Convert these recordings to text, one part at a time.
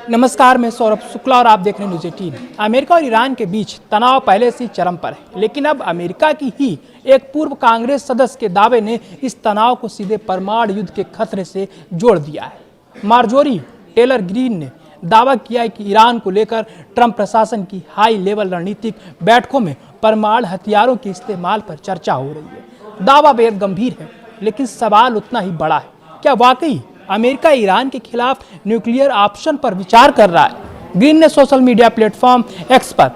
नमस्कार, मैं सौरभ शुक्ला और आप देख रहे हैं न्यूज़ 18। अमेरिका और ईरान के बीच तनाव पहले से ही चरम पर है, लेकिन अब अमेरिका की ही एक पूर्व कांग्रेस सदस्य के दावे ने इस तनाव को सीधे परमाणु युद्ध के खतरे से जोड़ दिया है। मार्जोरी टेलर ग्रीन ने दावा किया है कि ईरान को लेकर ट्रंप प्रशासन की हाई लेवल रणनीतिक बैठकों में परमाणु हथियारों के इस्तेमाल पर चर्चा हो रही है। दावा बेहद गंभीर है, लेकिन सवाल उतना ही बड़ा है। क्या वाकई अमेरिका ईरान के खिलाफ न्यूक्लियर ऑप्शन पर विचार कर रहा है? ग्रीन ने सोशल मीडिया प्लेटफॉर्म एक्स पर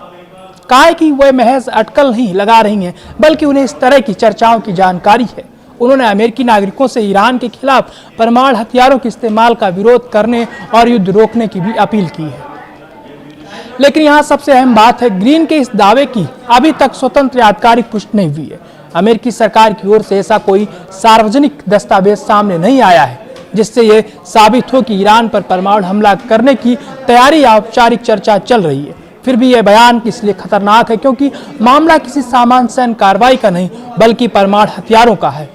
कहा है कि वे महज अटकल नहीं लगा रही हैं, बल्कि उन्हें इस तरह की चर्चाओं की जानकारी है। उन्होंने अमेरिकी नागरिकों से ईरान के खिलाफ परमाणु हथियारों के इस्तेमाल का विरोध करने और युद्ध रोकने की भी अपील की है। लेकिन यहाँ सबसे अहम बात है, ग्रीन के इस दावे की अभी तक स्वतंत्र आधिकारिक पुष्टि नहीं हुई है। अमेरिकी सरकार की ओर से ऐसा कोई सार्वजनिक दस्तावेज सामने नहीं आया है जिससे ये साबित हो कि ईरान पर परमाणु हमला करने की तैयारी या औपचारिक चर्चा चल रही है। फिर भी यह बयान इसलिए खतरनाक है क्योंकि मामला किसी सामान्य सैन्य कार्रवाई का नहीं, बल्कि परमाणु हथियारों का है।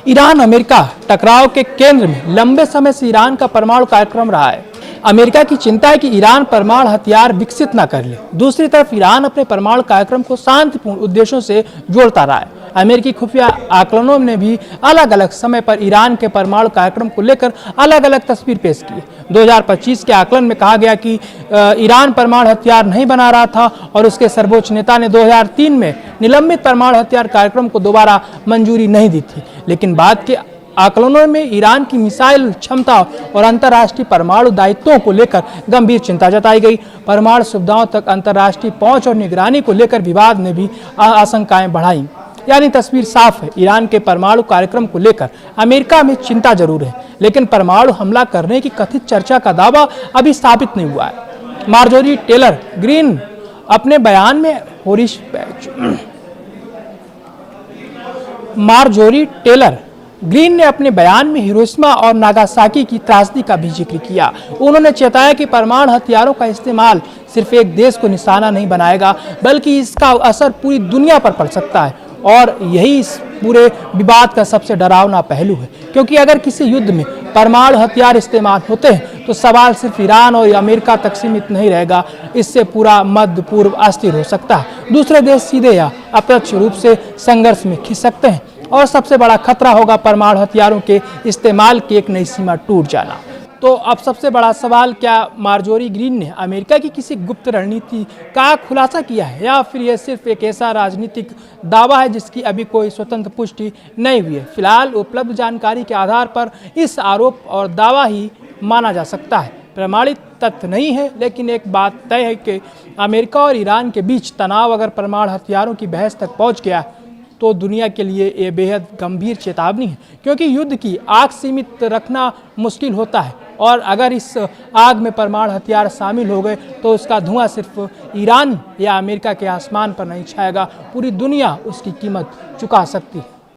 ईरान अमेरिका टकराव के केंद्र में लंबे समय से ईरान का परमाणु कार्यक्रम रहा है। अमेरिका की चिंता है कि ईरान परमाणु हथियार विकसित न कर ले। दूसरी तरफ ईरान अपने परमाणु कार्यक्रम को शांतिपूर्ण उद्देश्यों से जोड़ता रहा है। अमेरिकी खुफिया आकलनों ने भी अलग अलग समय पर ईरान के परमाणु कार्यक्रम को लेकर अलग अलग तस्वीर पेश की। 2025 के आकलन में कहा गया कि ईरान परमाणु हथियार नहीं बना रहा था और उसके सर्वोच्च नेता ने 2003 में निलंबित परमाणु हथियार कार्यक्रम को दोबारा मंजूरी नहीं दी थी। लेकिन बाद के आकलनों में ईरान की मिसाइल क्षमता और अंतर्राष्ट्रीय परमाणु दायित्वों को लेकर गंभीर चिंता जताई गई। परमाणु सुविधाओं तक अंतर्राष्ट्रीय पहुंच और निगरानी को लेकर विवाद ने भी आशंकाएं बढ़ाई। यानी तस्वीर साफ है, ईरान के परमाणु कार्यक्रम को लेकर अमेरिका में चिंता जरूर है, लेकिन परमाणु हमला करने की कथित चर्चा का दावा अभी साबित नहीं हुआ है। मार्जोरी टेलर ग्रीन अपने बयान में हिरोशिमा और नागासाकी की त्रासदी का भी जिक्र किया। उन्होंने चेताया कि परमाणु हथियारों का इस्तेमाल सिर्फ एक देश को निशाना नहीं बनाएगा, बल्कि इसका असर पूरी दुनिया पर पड़ सकता है। और यही इस पूरे विवाद का सबसे डरावना पहलू है, क्योंकि अगर किसी युद्ध में परमाणु हथियार इस्तेमाल होते हैं तो सवाल सिर्फ ईरान और अमेरिका तक सीमित नहीं रहेगा। इससे पूरा मध्य पूर्व अस्थिर हो सकता है। दूसरे देश सीधे या अप्रत्यक्ष रूप से संघर्ष में खिंच सकते हैं और सबसे बड़ा खतरा होगा परमाणु हथियारों के इस्तेमाल की एक नई सीमा टूट जाना। तो अब सबसे बड़ा सवाल, क्या मार्जोरी ग्रीन ने अमेरिका की किसी गुप्त रणनीति का खुलासा किया है, या फिर यह सिर्फ एक ऐसा राजनीतिक दावा है जिसकी अभी कोई स्वतंत्र पुष्टि नहीं हुई है? फिलहाल उपलब्ध जानकारी के आधार पर इस आरोप और दावा ही माना जा सकता है। प्रमाणित तथ्य नहीं है, लेकिन एक बात तय है कि अमेरिका और ईरान के बीच तनाव अगर परमाणु हथियारों की बहस तक पहुँच गया तो दुनिया के लिए ये बेहद गंभीर चेतावनी है, क्योंकि युद्ध की आग सीमित रखना मुश्किल होता है और अगर इस आग में परमाणु हथियार शामिल हो गए तो उसका धुआं सिर्फ ईरान या अमेरिका के आसमान पर नहीं छाएगा, पूरी दुनिया उसकी कीमत चुका सकती है।